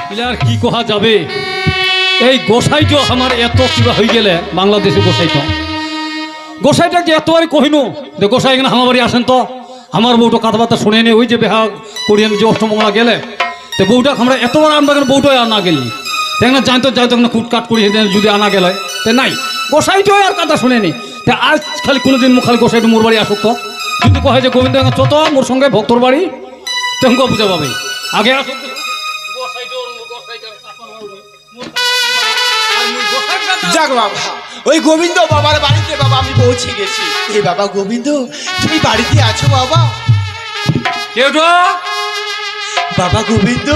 আর কি কোহা যাবে এই গোসাইটো আমার এত কিবা হয়ে গেলে বাংলাদেশে গোসাইটা যে এতবারই কহিনু যে গোসাই এখানে আমার বাড়ি আসেন তো আমার বউটা কথাবার্তা শুনে নে ওই যে বেহা করিয়ান যে অষ্টমঙ্গলা গেলে তো বউটা আমরা এতবার আনবা কেন বউটাই আর না গেলি দেখ না জানতো না কুটকাট করি যদি আনা গেল তো নাই গোসাইটো আর কথা শুনে নি তা আজ খালি কোনোদিন খালি গোসাইটো মোর বাড়ি আসুক তো যদি কহে যে গোবিন্দ চত মোর সঙ্গে ভক্তর বাড়ি তেমন বুঝা পাবে আগে আসুক যাক বাবা ওই গোবিন্দ বাবার বাড়িতে বাবা আমি পৌঁছে গেছি। এই বাবা গোবিন্দ তুমি বাড়িতে আছো বাবা? কেউটো বাবা গোবিন্দ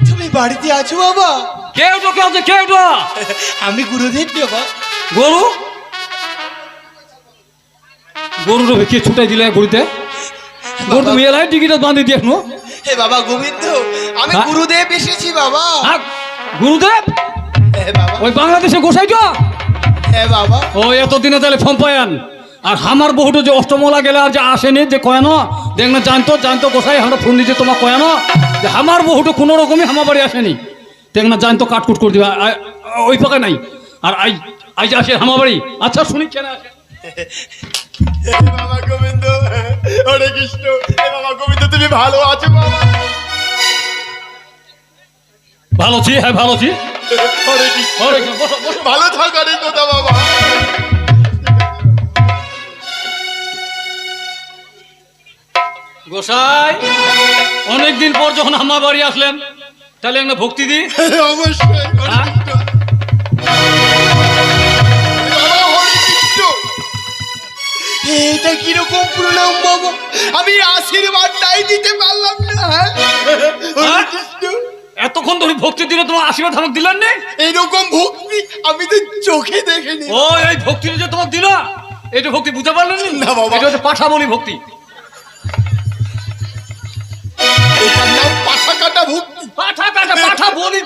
তুমি বাড়িতে আছো বাবা? কেউটো আমি গুরুদেব বাবা। গরু কে ছুটাই দিলে গরুতে গরু তুমি এলাই টিকিট বাঁধি দিয়ে নো। হে বাবা গোবিন্দ আমি গুরুদেব এসেছি বাবা। গুরুদেব বাবা ওই বাংলাদেশে গোসাইটো হ্যাঁ বাবা। ও এতদিনে তাহলে ফোন পায়ান আর আমার বহুটো যে অষ্টমলা গেলে আর যে আসেনি যে কয়ানো দেখ না জানতো গোসাই আমরা ফোন দিচ্ছে তোমার কয়ানো যে আমার বহুটো কোনো রকমই আমার বাড়ি আসেনি দেখ না জানতো কাটকুট করে দিবা ওই পাকা নাই আর আই যে আসে আমার বাড়ি আচ্ছা শুনি কেন আসে বাবা গোবিন্দ হরে কৃষ্ণ। বাবা গোবিন্দ তুমি ভালো আছো বাবা? ভালো আছি হ্যাঁ ভালো আছি হরে কৃষ্ণ ভালো থাকার এই কথা বাবা। গোসাই অনেকদিন পর যখন আমার বাড়ি আসলেন তাহলে একটা ভক্তি দি অবশ্যই এটা কিরকম প্রণাম বাবা আমি আশীর্বাদটাই দিতে পারলাম না। এতক্ষণ ধরে ভক্তি দিলে তোমার আশীর্বাদ আমাকে দিলেন না এইরকম ভক্তি আমি তো চোখে দেখিনি। ও এই ভক্তি যে তোমাকে দিল এটা ভক্তি বুঝতে পারলেন না বাবা এটা হচ্ছে পাঠা বলি ভক্তি এটার নাম পাঠা কাটা ভক্তি। পাঠা বলি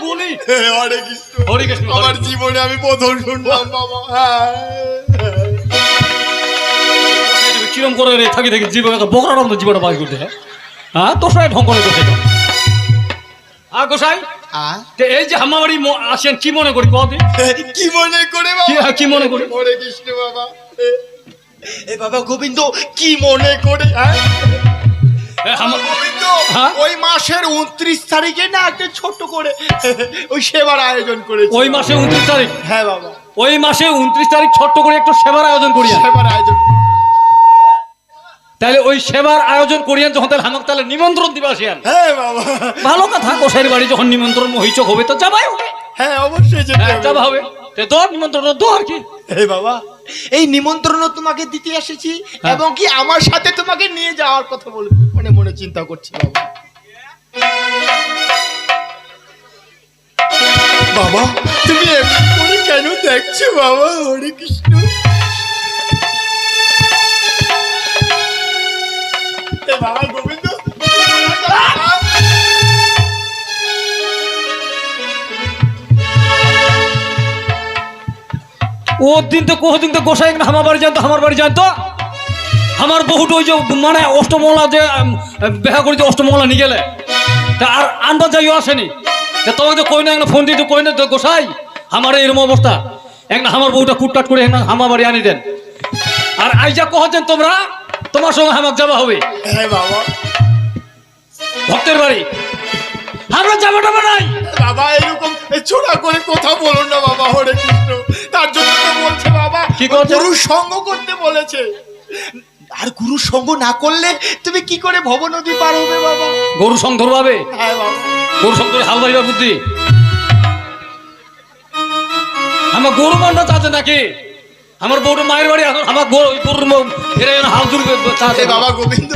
হরে কৃষ্ণ হরে কৃষ্ণ আমার জীবনে আমি প্রথম শুনলাম বাবা। কিরম করে রে থাকি জীবন বকরার মতো জীবনটা বাকি করতে হ্যাঁ তোর সঙ্গে ঢং করে করতে গোসাই এই যে আমার বাড়ি আসেন কি মনে করি কদিন কি মনে করে কি মনে করি হরে কৃষ্ণ বাবা। এ বাবা গোবিন্দ কি মনে করে গোবিন্দ ওই মাসের 29 তারিখে না একটা ছোট করে ওই সেবার আয়োজন করেছি। ওই মাসে 29 তারিখ? হ্যাঁ বাবা ওই মাসে 29 তারিখ ছোট্ট করে একটু সেবার আয়োজন করি সেবার আয়োজন তাহলে ওই সেবার আয়োজন করিয়েন যখন তাহলে আমাকে তাহলে নিমন্ত্রণ দিবা আসিয়ান। হ্যাঁ বাবা ভালো কথা গোসাইয়ের বাড়ি যখন নিমন্ত্রণ হইচক হবে তো যাবাই হবে। হ্যাঁ অবশ্যই যাবা হবে তো নিমন্ত্রণ দো আর কি। এই বাবা এই নিমন্ত্রণ তোমাকে দিতে এসেছি এবং কি আমার সাথে তোমাকে নিয়ে যাওয়ার কথা বলে মনে মনে চিন্তা করছি বাবা। বাবা তুমি এমন করে কেন দেখছো বাবা? হরে কৃষ্ণ বাবা গোবিন্দ ও দিন তো কোহদিন তো গোসাই আমার বাড়ি জানতো আমার বহুত ওই যে মানে অষ্টমঙ্গলা যে বেহা করি যে অষ্টমঙ্গলা নিয়ে গেলে তা আর আনবার যাইও আসেনি তোমাকে কই না একটা ফোন দিতে কই না গোসাই আমার এরকম অবস্থা একটা আমার বউটা কুটকাট করে আমার বাড়ি আনি দেন আর আইজা কহছেন তোমরা তোমার সঙ্গে আমাকে যাওয়া হবে। হ্যাঁ বাবা ভক্তের বাড়ি আমরা যাবো নাই বাবা এরকম ছোড়া করে কথা বলো না বাবা। হরে কৃষ্ণ তার জন্য তো বলছে বাবা কি করছে? গুরু সঙ্গ করতে বলেছে আর গুরু সঙ্গ না করলে তুমি কি করে ভব নদী পার হবে বাবা? গরু সঙ্গ ধরবে? হ্যাঁ বাবা গরু সঙ্গ ধরে হাল বাড়িবার বুদ্ধি আমার গরু মান্না চাচ্ছে নাকি আমার বউটা মায়ের বাড়ি এখন আমার গরুর ফেরে হাল জুড়বে চাচ্ছে বাবা গোবিন্দ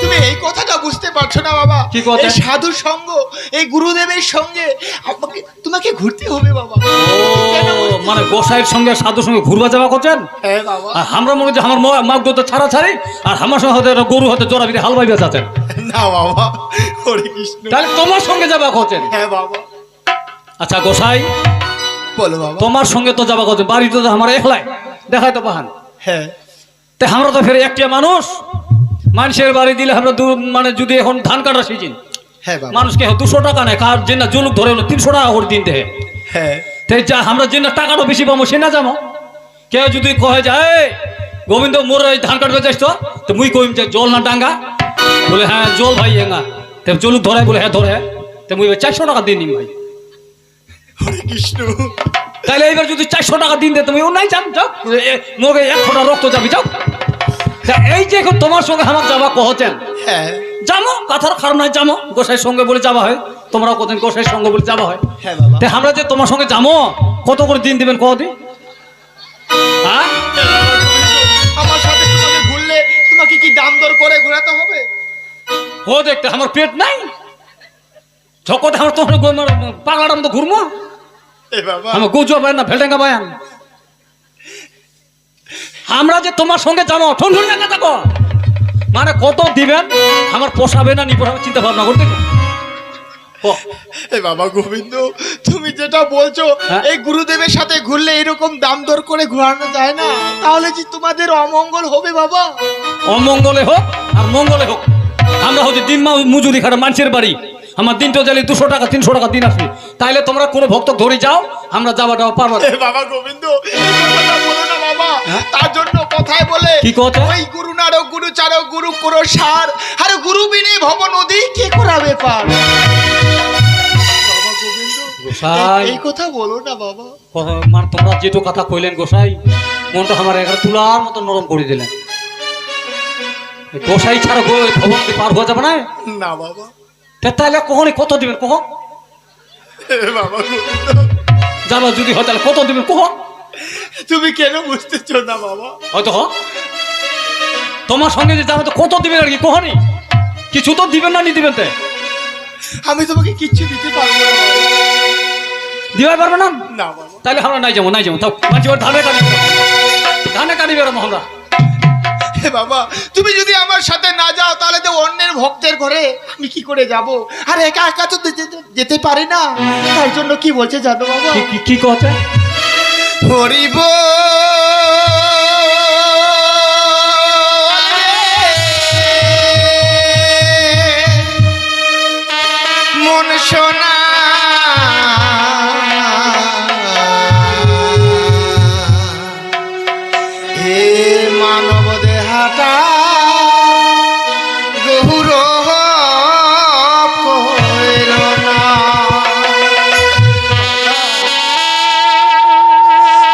তুমি এই কথাটা বুঝতে পারছো না বাবা। কি কথা? এই সাধু সঙ্গ এই গুরুদেবের সঙ্গে তোমাকে ঘুরতে হবে বাবা। মানে গোসাইয়ের সঙ্গে সাধুর সঙ্গে ঘুরবা যাওয়া করছেন? হ্যাঁ বাবা আর আমরা মনে হচ্ছে আমার মাগ তো ছাড়া ছাড়ি আর আমার সঙ্গে হতে গরু হতে জোড়া বিধে হাল বাইবে চাচ্ছেন না বাবা। হরে কৃষ্ণ তাহলে তোমার সঙ্গে যাবা করছেন? হ্যাঁ বাবা। আচ্ছা গোসাই বলো বাবা। তোমার সঙ্গে তো যাবা করছেন বাড়িতে তো আমার একলাই দেখাই তো পাহান। হ্যাঁ তা আমরা তো ফের একটা মানুষ মানুষের বাড়ি দিলে আমরা মানে যদি এখন ধান কাটার সিজন হ্যাঁ বাবা। মানুষকে 200 টাকা নেয়, কার যে না জলুক ধরে হলো 300 টাকা করে দিন দেয়। হ্যাঁ তাই যা আমরা যে না টাকাটা বেশি পাবো সে না যাবো। কেউ যদি কহে যায় গোবিন্দ মোর এই ধান কাটবে যাইস তো মুই কইম যে জল না ডাঙ্গা, বলে হ্যাঁ জল ভাই এঙ্গা, তো জলুক ধরে, বলে হ্যাঁ ধরে, তো মুই 400 টাকা দিন ভাই। হরে কৃষ্ণ। তাহলে এইবার যদি 400 টাকা দিন দে তুমি ও নাই যান, যাও মোকে 1 ফোঁটা রক্ত যাবি, যাও। তা এই যে এখন তোমার সঙ্গে আমার যাবা কহছেন, হ্যাঁ জামো কথার খারাপ নয়, জামো গোসাইয়ের সঙ্গে বলে যাওয়া হয়, তোমরাও কদিন গোসাইয়ের সঙ্গে বলে যাওয়া হয়। হ্যাঁ বাবা। তা আমরা যে তোমার সঙ্গে যাবো কত করে দিন দিবেন কদিন? হ্যাঁ আমার সাথে তোমাকে ঘুরলে তোমাকে কি দাম দর করে ঘোরাতে হবে? ও দেখতে আমার পেট নাই ঝকতে আমার তোমার পাগলাটার মতো ঘুরবো, এ বাবা আমার গুজো বায়ান না ভেলডাঙ্গা বায়ান। আমরা যে তোমার সঙ্গে যাবো ঠন ঠন না থাকো, মানে কত দিবেন আমার পোষাবে না নি পোষাবে চিন্তা ভাবনা করতে। এ বাবা গোবিন্দ, তুমি যেটা বলছো হ্যাঁ? এই গুরুদেবের সাথে ঘুরলে এরকম দাম দর করে ঘোরানো যায় না, তাহলে যে তোমাদের অমঙ্গল হবে বাবা। অমঙ্গলে হোক আর মঙ্গলে হোক, আমরা হচ্ছে দিন মজুরি খাটা মানুষের বাড়ি, আমার দিনটা জ্বালি 200 টাকা 300 টাকা দিন আসবে, তাইলে তোমরা কোনো ভক্ত ধরে যাও, আমরা যাওয়াটা পারবো না। এ বাবা গোবিন্দ, এই কথাটা বলো না বাবা। তার জন্য কথায় বলে কি কথা? ওই গুরু নারো গুরু চারো গুরু করো সার, আরে গুরু বিনে ভব নদী কে করাবে পার। বাবা গোবিন্দ, গোসাই এই কথা বলো না বাবা। মানে তোমরা যেটু কথা কইলেন গোসাই, মনটা আমার এখানে তুলার মতো নরম করে দিলেন। এই গোসাই ছাড়া ভবন পার হওয়া যাবে না। না বাবা। তাহলে কখনই কত দিবেন কহ, এ বাবা গোবিন্দ, যাবা যদি হয় তাহলে কত দিবেন কহ, তুমি কেন বুঝতেছো না বাবা? হয়তো তোমার সঙ্গে যে যাবো তো কত দিবেন আর কি কখনই কিছু তো দিবেন না নি দিবেন, তে আমি তোমাকে কিচ্ছু দিতে পারবো না বাবা। দিতে পারবে না? না বাবা। তাহলে আমরা নাই যাবো তাও মাঝে ধানে কাটি বেরোবো আমরা। হে বাবা, তুমি যদি আমার সাথে না যাও তাহলে তো অন্যের ভক্তের ঘরে আমি কি করে যাব? আর একা একা তো যেতে পারি না। তার জন্য কি বলছে জানো বাবা? কি কথা? হরিব মন সোনা হে মানব দেহাটা গৌরব কইর না।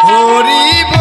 হরিব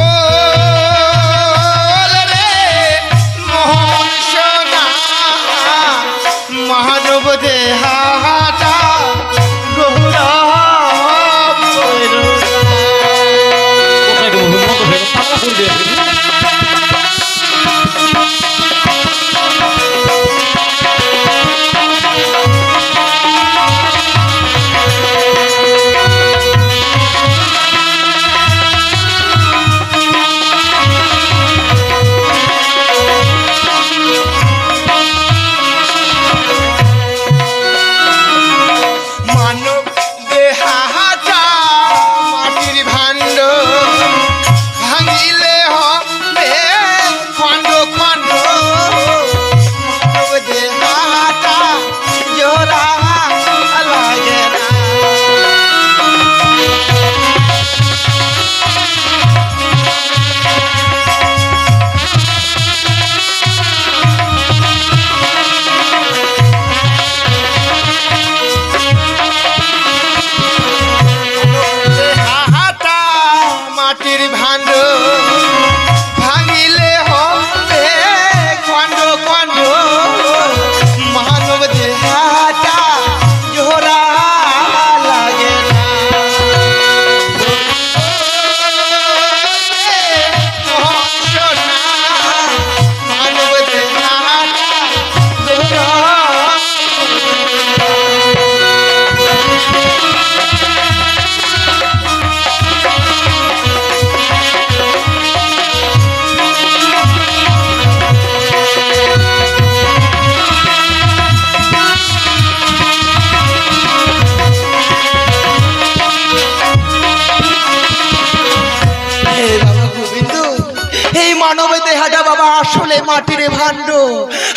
আসলে মাটির ভাণ্ড,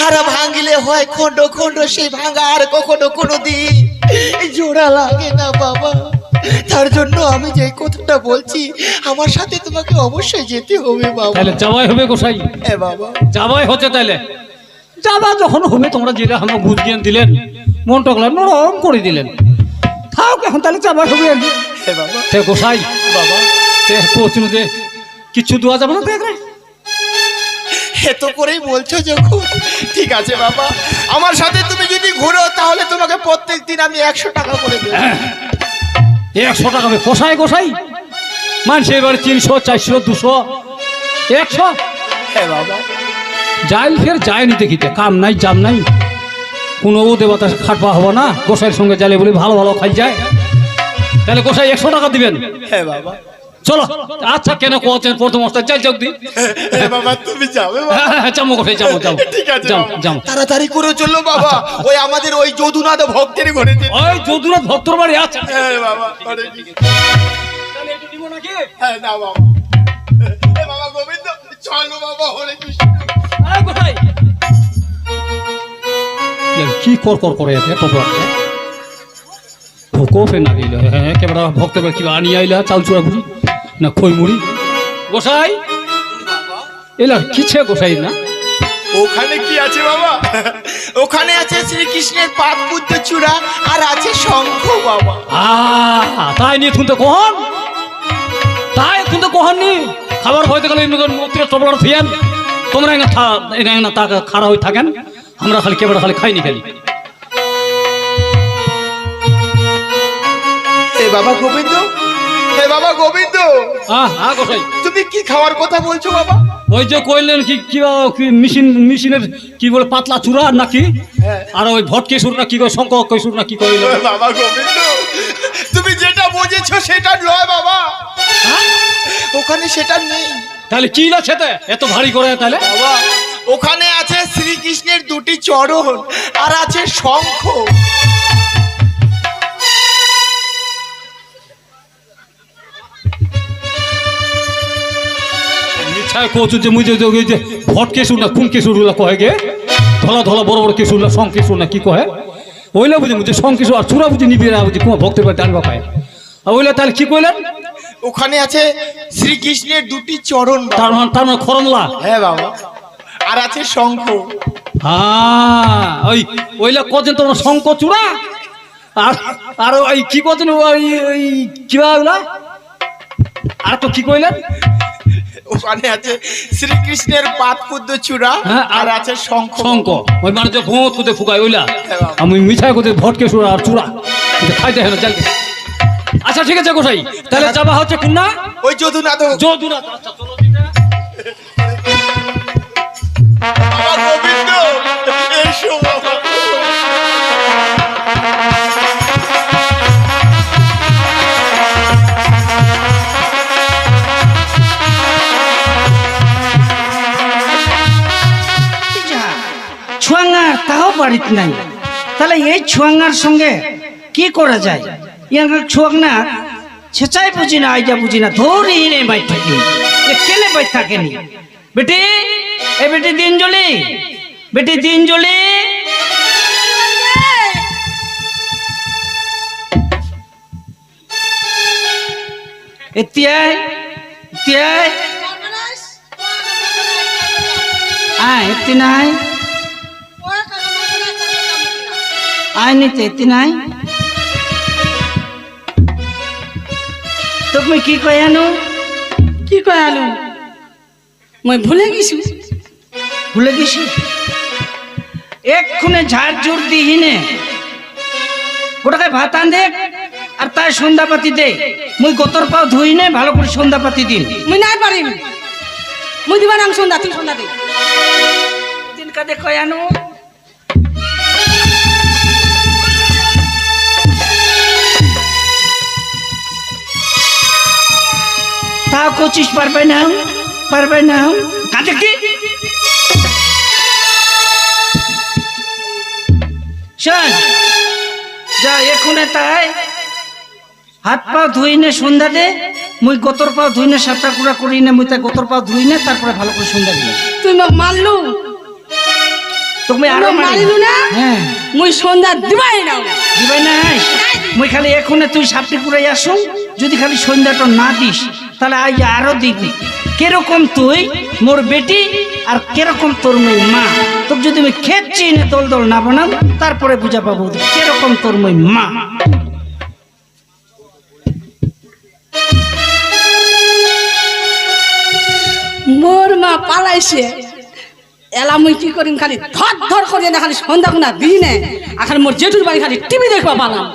আর ভাঙিলে হয় খন্ড খন্ড, সেই ভাঙা আর কখনো কোনোদিন জোড়া লাগে না বাবা। তার জন্য আমি যে কথাটা বলছি, আমার সাথে তোমাকে অবশ্যই যেতে হবে বাবা। তাহলে যাওয়াই হবে গোসাই, হ্যাঁ বাবা। যাওয়াই হচ্ছে। তাইলে যাবা যখন হবে, তোমরা যেটা আমরা বুঝ জ্ঞান দিলেন, মনটা নরম করে দিলেন, থাক এখন তাহলে যাবা হবে আর কি। হ্যাঁ বাবা। সে গোসাই বাবা পৌঁছনো যে কিছু দেওয়া যাবে না দেখলে, এত করেই বলছো যখন, ঠিক আছে বাবা, আমার সাথে তুমি যদি ঘুরো তাহলে তোমাকে প্রত্যেক দিন আমি 100 টাকা করে দেবো। 100 টাকা পোষায় গোসাই? মানুষের এবার 300, 400, 200, 100। হ্যাঁ বাবা। যাই ফের যায় নিতে খিতে, কাম নাই জাম নাই, কোনো দেবতা খাটবা হবো না, গোসাইয়ের সঙ্গে জালে বলে ভালো ভালো খাই যায়। তাহলে গোসাই 100 টাকা দিবেন? হ্যাঁ বাবা। চলো। আচ্ছা কেন কোচেন প্রথম অবস্থায় যাই যাও দি। হ্যাঁ বাবা, তুমি যাবে বাবা? হ্যাঁ যাবো গোসাই, যাবো যাবো। ঠিক আছে যাও বাবা। যাও। তাড়াতাড়ি করে চললো বাবা, ওই আমাদের ওই যদুনাথ ভক্তের ঘরে যেতে। ওই যদুনাথ ভক্তর বাড়ি আছে। হ্যাঁ বাবা, অনেক ঠিক আছে। তাহলে একটু দিব নাকি? হ্যাঁ না বাবা। এ বাবা গোবিন্দ, চলো বাবা, হরে কৃষ্ণ। আয় গোসাই। কি কর কর করে এতে টপলাতে ভোকফে না গেল। হ্যাঁ কেবড়া ভক্তের কি আনি আইলা, চাল চূড়া বুঝি না খই মুড়ি। গোসাই এলা কিছে গোসাই না? ওখানে কি আছে বাবা? ওখানে আছে শ্রীকৃষ্ণের পাদ পুত্র চূড়া, আর আছে শঙ্খ বাবা। তাই নিয়ে শুনতে কহন, তাই শুনতে কহন নি খাবার হইতে গেলে মন্ত্রী টপলার থিয়ান, তোমরা এখানে তা খাড়া হয়ে থাকেন, আমরা খালি কেবড়া খালি খাইনি খালি। হে বাবা গোবিন্দ, হে বাবা গোবিন্দ, গোসাই তুমি কি খাওয়ার কথা বলছো বাবা? ওই যে কইলেন কি মেশিনের কি বলে পাতলা চূড়া নাকি, আর ওই ভটকে সুর না কি কয়, শঙ্খ কৈশুর না কি কইল। বাবা গোবিন্দ, তুমি যেটা বুঝেছো সেটা নয় বাবা, ওখানে সেটা নেই। তাহলে কি না সেটা এত ভারী করে? তাহলে বাবা ওখানে আছে শ্রীকৃষ্ণের 2টি চরণ, আর আছে শঙ্খ। কচু যে মুই যে ভট কেশুর না কোন কেশুর কহে গে, ধলা ধলা বড় বড় কেশুর না শং কেশুর না কি কহে, ওইলা বুঝি মুঝে শং কেশু আর চূড়া বুঝি নিবি না বুঝি কোন ভক্তের বাড়ি টানবা পায়। আর ওইলা তাহলে কি কইলেন? ওখানে আছে শ্রীকৃষ্ণের 2টি চরণ, তার মানে খরমলা। হ্যাঁ বাবা, আর আছে শঙ্খ। ওই ওইলা কজন তোমার শঙ্খ চূড়া, আর আর ওই কি কজন ওই কিবা ওইলা, আর তো কি কইলেন? ওখানে আছে শ্রীকৃষ্ণের পাদ পুত্র চূড়া, আর আছে শঙ্খ। শঙ্খ ওই মানে যে ভোঁত কোথায় ফুকায় ওইলা, আমি মিঠাই কোথায় ভটকে সুর আর চূড়া খাইতে হয় না জালকে। আচ্ছা ঠিক আছে গোসাই, তাহলে যাবা হচ্ছে কোননা? ওই যদুনাথ। যদুনাথ। আচ্ছা চলো। বাবা গোবিন্দ, এসো বাবা। ছুয়াঙ্গার তাও বাড়িতে নাই, তাহলে এই ছুয়াঙ্গার সঙ্গে কি করা যায়? ইয়াঙ্গার ছুয়াঙ্গা ছেঁচাই বুঝি না, আইজা বুঝি না, ধরি নেই বাই থাকি, কেনে বাই থাকেনি। বেটি এ বেটি দিনজলি, বেটি দিনজলি, এতিয়াই এতিয়াই আয়, এতি নাই আয় নিতে, এতি নাই। তুমি কি কয় আনো? কি কয় আলু? মই ভুলে গেছি। ভুলে গেছি? এক্ষুনে ঝাড় জোর দিহিনে গোটাকে ভাত আনদে, আর তাই সন্ধ্যাপাতি দে। মুই গতর পাও ধুই নে, ভালো করে সন্ধ্যাপাতি দিন। মুই নাই পারিম, মুই দিবা নাম সন্ধ্যা, তুই সন্ধ্যা দে। দিন কাদে কয় আনো? তাও কচিস পারবে না, পারবে না। কাঁদে কি শোন, যা এখুনে তাই হাত পা ধুই নে, সন্ধ্যা দে। মুই গতর পাও ধুই নে, সাতটা কুড়া করি নে, মুই তাই গতর পাও ধুই নে, তারপরে ভালো করে সন্ধ্যা দিলাম। তুই মোক মারলু তুমি আরো মারিলু না হ্যাঁ মুই সন্ধ্যা দিবাই না দিবাই না মুই খালি এখনে তুই সাপটি পুরাই আসো যদি খালি সন্ধ্যাটা না দিস তাহলে আজ আরো দিবি কিরকম তুই মোর বেটি আর কিরকম তোর মেয়ে মা তোর যদি আমি খেচ্ছি না দল দল না বানাম তারপরে বুঝা পাবো কিরকম তোর মেয়ে মা মোর মা পালাইছে এলা মুই কি করিম খালি ধর ধর করে না খালি সন্ধ্যা কোনা দিনে এখন মোর জেঠুর বাড়ি খালি টিভি দেখবা পালাম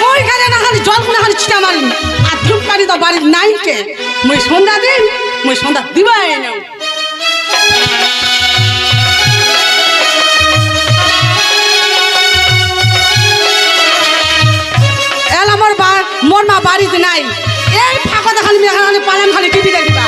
মই খালি না খালি জল কোনা খালি ছিটা মারিম আর ধূপ পানি তো বাড়ির নাই কে মুই সন্ধ্যা দিন মুই সন্ধ্যা দিবাই না এলা মোর মা বাড়িতে নাই এই ফাঁকা খালি মেয়ে খালি পালাম খালি টিভি দেখিবা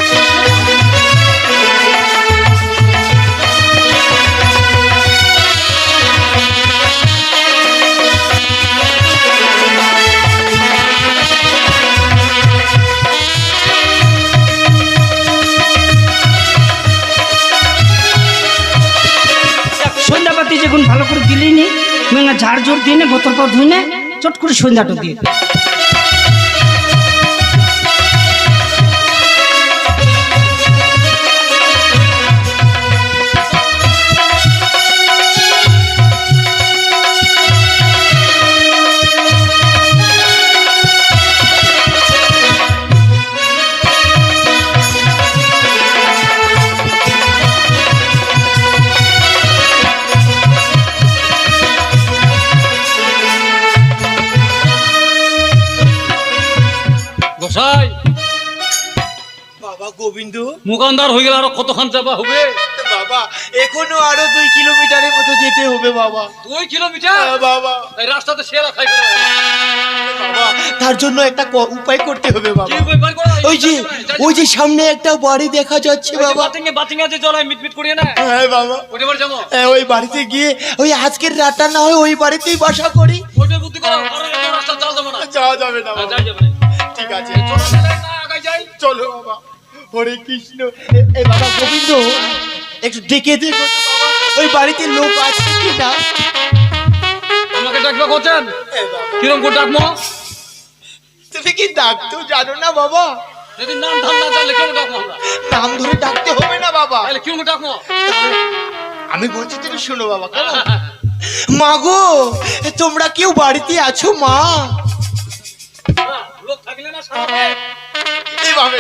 সন্ধ্যাবাতি যখন ভালো করে দিলি নি মেঙা ঝাড় জোর দিয়ে নে গোতর পা ধুই নে চট করে সন্ধ্যাটা দিয়ে গোসাই বাবা গোবিন্দ মুকান্দার হয়ে গেল আর কতক্ষণ যাবা হবে বাবা এখনো আরো 2 কিলোমিটারের মতো যেতে হবে বাবা 2 কিলোমিটার বাবা এই রাস্তাতে শেরা খাই ফেলে বাবা তার জন্য একটা উপায় করতে হবে বাবা কি উপায় বার করো? ওই যে সামনে একটা বাড়ি দেখা যাচ্ছে বাবা বাতিঙ্গে যে জলায় মিটমিট করিয়ে না হ্যাঁ বাবা ওটা বল যাবো ওই বাড়িতে গিয়ে ওই আজকের রাতটা না হয় ওই বাড়িতেই বাসা করি ওটা বুদ্ধি করো আর এত রাস্তা যাওয়া যাবে না যাওয়া যাবে না যাই যাবে না ঠিক আছে চলো চলে না আগাই যাই চলো বাবা হরে কৃষ্ণ এ বাবা গোবিন্দ একটু ডেকে দেখো তো বাবা ওই বাড়িতে লোক আছে কি না আমাকে ডাকবা কোচেন কিরম করে ডাকবো তুমি কি ডাকতো জানো না বাবা যদি নাম ধাম না জানলে কেউ ডাকবো আমরা নাম ধরে ডাকতে হবে না বাবা তাহলে কিরম করে ডাকবো আমি বলছি তুমি শোনো বাবা মা গো তোমরা কেউ বাড়িতে আছো মা লোক থাকলে না সাথে এইভাবে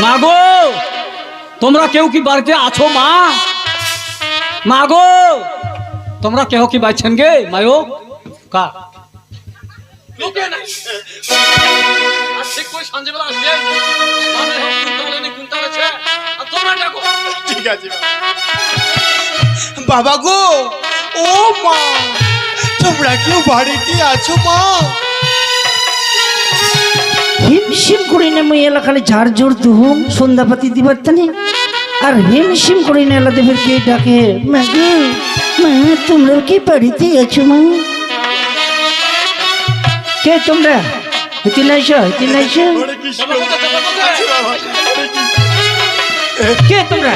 মা গো তোমরা কেউ কি বাড়িতে আছো মা মা গো তোমরা কেউ কি বাইছেন গে মায়ো কা লোকে নাই আর ঠিক কই সঞ্জীবেলা আসবে মানে কুন্তালে নি কুন্তালেছে আর তোমরা ডাকো ঠিক আছে বাবা গো ও মা তোমরা কেউ বাড়িতে আছো মা হিমশিম করে নে মুই এলা খালি ঝাড় জোর দুহুম সন্ধ্যাপাতি দিবার তানে আর হিমশিম করে নে এলা দেবের কে ডাকে মা গো মা তোমরা কি বাড়িতে আছো মা কে তোমরা হইতে নাইছো হরে কৃষ্ণ আছি বাবা কে তোমরা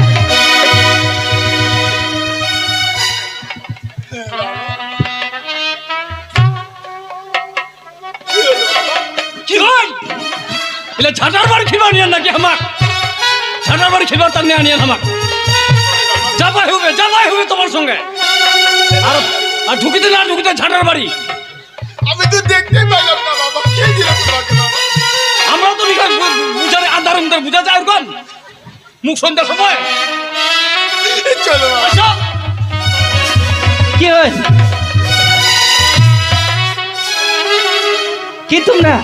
কি হল এলে ঝাটার বাড়ি খিবা নিয়ে নাকি আমার ঝাটার বাড়ি খিবা তার নিয়ে আনিয়ে আমার যাবাই হবে তোমার সঙ্গে আর আর ঢুকিতে না ঢুকিতে ঝাটার বাড়ি আমি তো দেখতেই পেলাম না বাবা কে দিল তোমাকে বাবা আমরা তো লিখা বুঝারে আন্ধার মধ্যে বুঝা যায় কোন মুখ সন্ধ্যার সময় চলো বাবা আসো কি হয়েছে কি তোমরা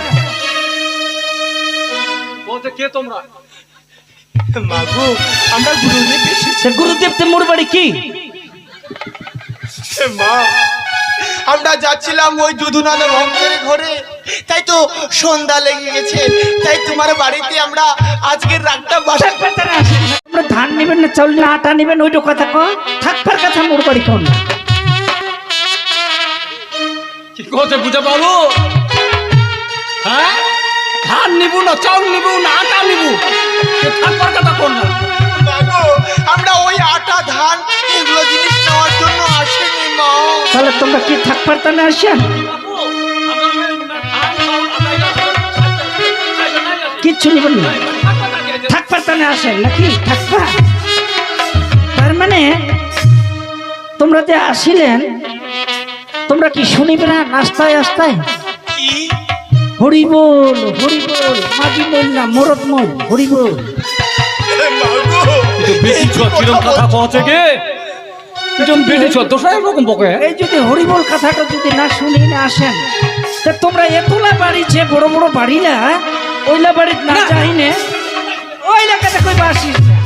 বলতে কে তোমরা মাগো আমরা গুরুদেব এসেছি সে গুরুদেব তো মোর বাড়ি কি মা। আমরা যাচ্ছিলাম ওই যদুনাথ ভক্তের ঘরে, তাই তো সন্ধ্যা লেগে গেছে, তাই তোমার বাড়িতে আমরা আজকের রাতটা বাসা। আমরা ধান নেবেন না চাউল না আটা নেবেন ওইটা কথা কর, থাকবার কথা মোর বাড়ি কর না। কি কথা বুঝে পাবো? হ্যাঁ, ধান নিব না, চাউল নিব না, আটা নিব, থাকবার কথা কোন না। মাগো আমরা ওই আটা ধান এগুলো জিনিস নেওয়ার জন্য আসেনি মা। তাহলে তোমরা কি থাকবার তা না আসেন? কিচ্ছু নিবেন না, থাকবার তা না আসেন নাকি থাকবা? তার মানে তোমরা যে আসিলেন তোমরা কি শুনিবে না নাস্তায় আস্তায়? কি হরিবোল হরিবোল, মাঝি বল না মরদ মল হরিবোল। মাগো বেশি কিরম কথা কচ্ছে কে? একজন বেশি দোষা এরকম বকে। এই যদি হরিবোল কথাটা যদি না শুনি না আসেন, তা তোমরা এতলা বাড়ি যে বড় বড় বাড়ি না ওইলা বাড়ি না যাই না, ওই এলাকাতে কই আসিস না,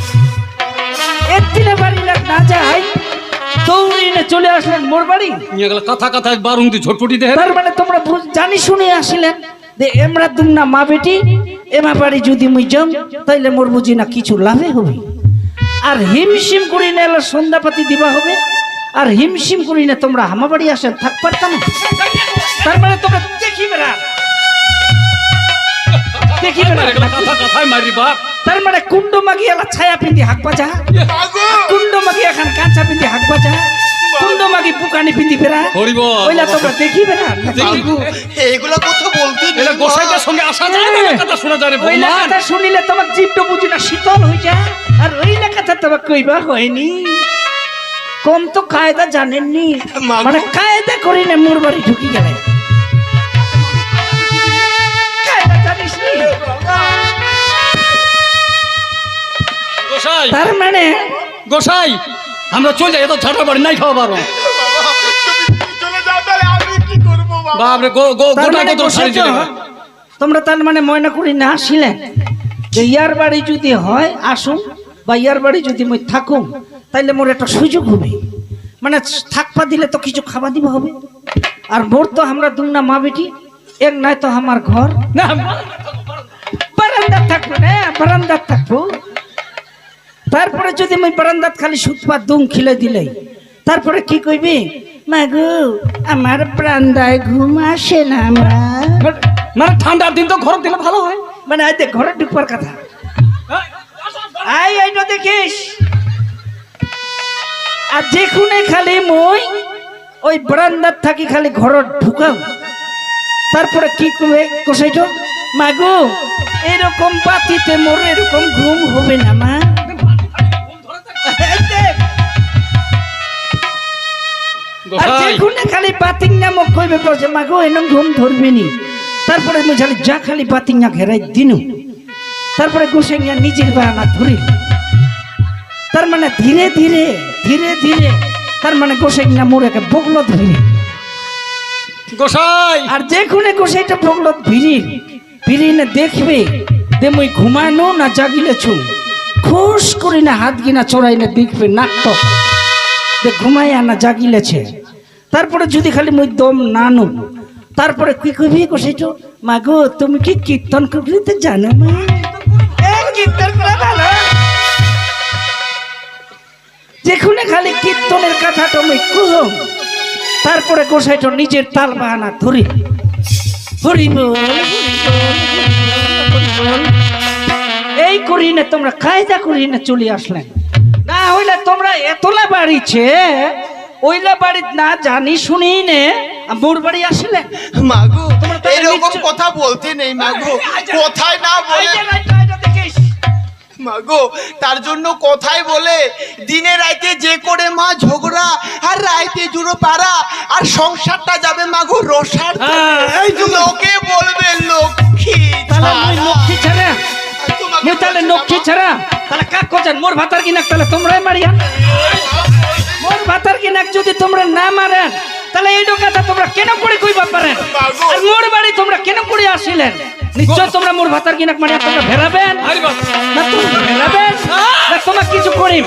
এতিনে বাড়ি না যাই দৌড়ি না চলে আসলেন মোর বাড়ি। এগুলা কথা কথা বারুন্দি ঝটপটি দেহে। তার মানে তোমরা জানি শুনে আসিলেন যে এমরা দুম না মা বেটি এমা বাড়ি যদি মুই যাম তাইলে মোর বুঝি না কিছু লাভে হবে, আর হিমশিম করি না এলা সন্ধ্যাপাতি দিবা হবে, আর হিমশিম করি না তোমরা হামা বাড়ি আসেন থাক পারতাম। তার মানে তোমরা দেখিবে না, দেখিবে না। কথা কথাই মারি বাপ। তার মানে কুণ্ড মাগি এলা ছায়া পিন্ধি হাক বাজা, মাগো কুণ্ড মাগি এখন কাঁচা পিন্ধি হাক বাজা, কুণ্ড মাগি পুকানি পিন্ধি বেড়া, হরিবল ওইলা তোমরা দেখিবে না। মাগো এগুলো কথা বলতে নেই এলা মা। গোসাইটার সঙ্গে আসা যায় না, এলা কথা শোনা যায় রে ওই ভগবান। লেখাটা শুনিলে তোমার জীবটা বুঝি না শীতল হয়ে যায়, আর ওই লেখাটা তোমার কইবা হয়নি। কম তো কায়দা জানেননি, মাগো। মানে কায়দা করি না মোর বাড়ি ঢুকি গেলে কায়দা জানিস নি? গোসাই তার মানে গোসাই আমরা চলে যাই, এত ঝাঁটা বাড়ি নাই খাওয়া পারো। বাবা, তুমি চলে যাও তাহলে আমি কি করবো বাবা? বাপরে গো গো তার গোটা মানে কত সারি বুঝেছো? চলে তোমরা তার মানে ময়না করি না আসিলেন যে ইয়ার বাড়ি যদি হয় আসুন, বা ইয়ার বাড়ি যদি মই থাকুম তাইলে মোর একটা সুযোগ হবে, মানে থাকপা দিলে তো কিছু খাওয়া দিবা হবে, আর মোর তো আমরা দুমনা মা বেটি এক নাই তো আমার ঘর না। বারান্দা থাকবো না, বারান্দা থাকবো। তারপরে যদি মই বারান্দাত খালি সুতপা দুম খিলে দিলে তারপরে কি কইবি, মাগো আমার বারান্দায় ঘুম আসে না মা। মানে ঠান্ডার দিন তো ঘর দিলে ভালো হয়। মানে আইতে ঘরে ঢুকবার কথা, আই আইটা দেখিস। আর যেখানে খালি মই ওই বারান্দার থাকি খালি ঘর ঢুকাও, তারপরে কি করবে কষাইটো, মাগো এরকম বাতিতে মোর এরকম ঘুম হবে না মা। আর গোসাই যেখানে খালি বাতিং নামক কইবে বসে মাগো এরকম ঘুম ধরবে নি, তারপরে মুই খালি যা খালি বাতিং না ঘেরাই দিনু, তারপরে গোসাইয়া নিজের বাহানা ধরি। তার মানে ধীরে ধীরে ধীরে ধীরে তার মানে গোসাইয়া মোর একে বগলত ভিড়ি, গোসাই আর যেখানে গোসাইটা বগলত ভিড়ি ভিড়ি না দেখবে দে মুই ঘুমানো না জাগিলেছু, খুশ করি না হাত গিনা চড়াই না দেখবে নাট্য দে ঘুমাইয়া না জাগিলেছে। তারপরে যদি খালি মুই দম নানু, তারপরে কি কইবি গোসাইটো, মাগো তুমি কি কীর্তন করতে জানো মা? কীর্তন করা ভালো, যেখানে খালি কীর্তনের কথাটা আমি কুহম, তারপরে গোসাইটো নিজের তাল বাহানা ধরি হরিবোল এই করি না তোমরা কায়দা করি না চলে আসলেন। না হইলে তোমরা এতলা বাড়িছে ওইলা বাড়ি না জানি শুনি নে মোর বাড়ি আসলেন। মাগো তোমরা তাহলে এরকম নিশ্চয়- কথা বলতে নেই মাগো, কথায় না বলে মাগো, তার জন্য কথাই বলে দিনে রাইতে যে করে মা ঝগড়া, আর রাইতে জুড়ো পাড়া, আর সংসারটা যাবে মাগো রসার। এই লোকে বলবে লক্ষ্মী তাহলে মুই ছাড়া। লক্ষ্মী ছাড়া, আর তোমাকে মুই তাহলে বলছি লক্ষ্মী বাবা, ছাড়া তাহলে কাক কোচান মোর ভাতার কিনাক তাহলে তোমরাই মারিয়া, মোর ভাতার কিনাক যদি তোমরা না মারেন তাহলে এই কথা তোমরা কেন করে কইবা পারেন? মাগো। আর মোর বাড়ি তোমরা কেন করে আসিলেন? নিশ্চয় তোমরা মোর ভাতার কিনা মানে তোমরা ভেরাবেন আরে বাবা না তোমরা ভেরাবেন না তোমরা কিছু করিম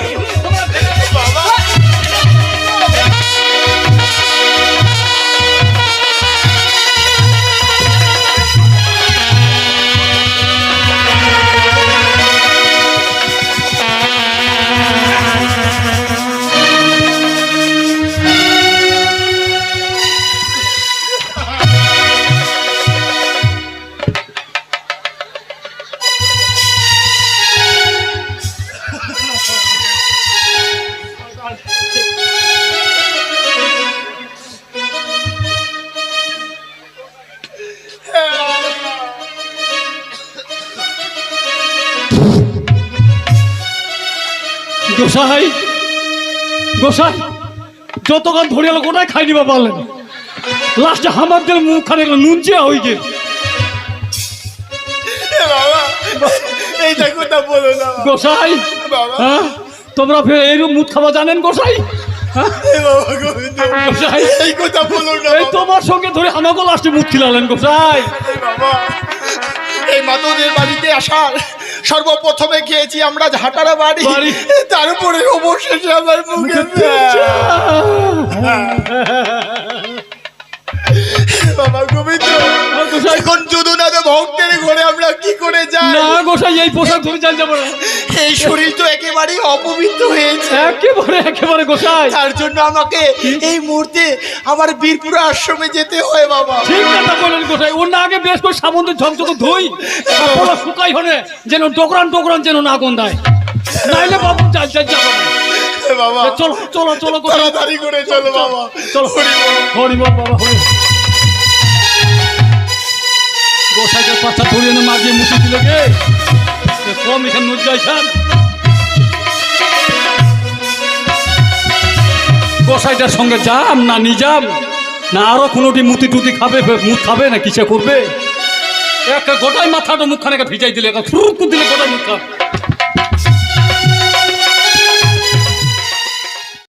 গোসাই গোসাই যতক্ষণ ধরে এলো গোটাই খাই নিবা পারলেন লাস্টে আমাদের মুখ খানে নুন চেয়া হয়ে গেল এইটা কথা বলো না গোসাই বাবা। হ্যাঁ তোমরা ফের এইরকম মুখ খাওয়া জানেন গোসাই হ্যাঁ? বাবা গোবিন্দ, গোসাই এই কথা বলো না এই তোমার সঙ্গে ধরে আমাকে লাস্টে মুখ খিলালেন গোসাই বাবা। এই মাতদের বাড়িতে আসার সর্বপ্রথমে খেয়েছি আমরা ঝাঁটারা বাড়ি, বাড়ি। তারপরে অবশেষে আমার মুখে বাবা গোবিন্দ, গোসাই এখন যদুনাথ ভক্তের ঘরে আমরা কি করে যাই? না গোসাই এই পোশাক ধরে চাল যাবো না এই শরীর তো একেবারেই অপবিত্র হয়েছে, একেবারে একেবারে গোসাই তার জন্য আমাকে এই মুহূর্তে আমার বীরপুরা আশ্রমে যেতে হয় বাবা। ঠিক কথা বলেন গোসাই ওর না আগে বেশ করে সাবন্ধে ঝকঝক ধুই কাপড় শুকাই হনে যেন ডোকরান টোকরান যেন না গন্ধায় নাইলে বাবু চাল চাল যাবো না বাবা চলো চলো চলো গোসাই তাড়াতাড়ি করে চলো বাবা। চলো হরি বল বাবা হরি গোসাইকে পাঁচটা ধরিয়ে এনে মাগিয়ে মুছে দিলে গে এ কম এখানে নুজ যাইছেন গোসাইটার সঙ্গে যাম না নিজাম না আরো কোনোটি মুতি টুতি খাবে মুখ খাবে না কিসে করবে একটা গোটাই মাথাটা মুখখানে ভিজাই দিলে ফুরুক দিলে গোটাই মুখ খাবে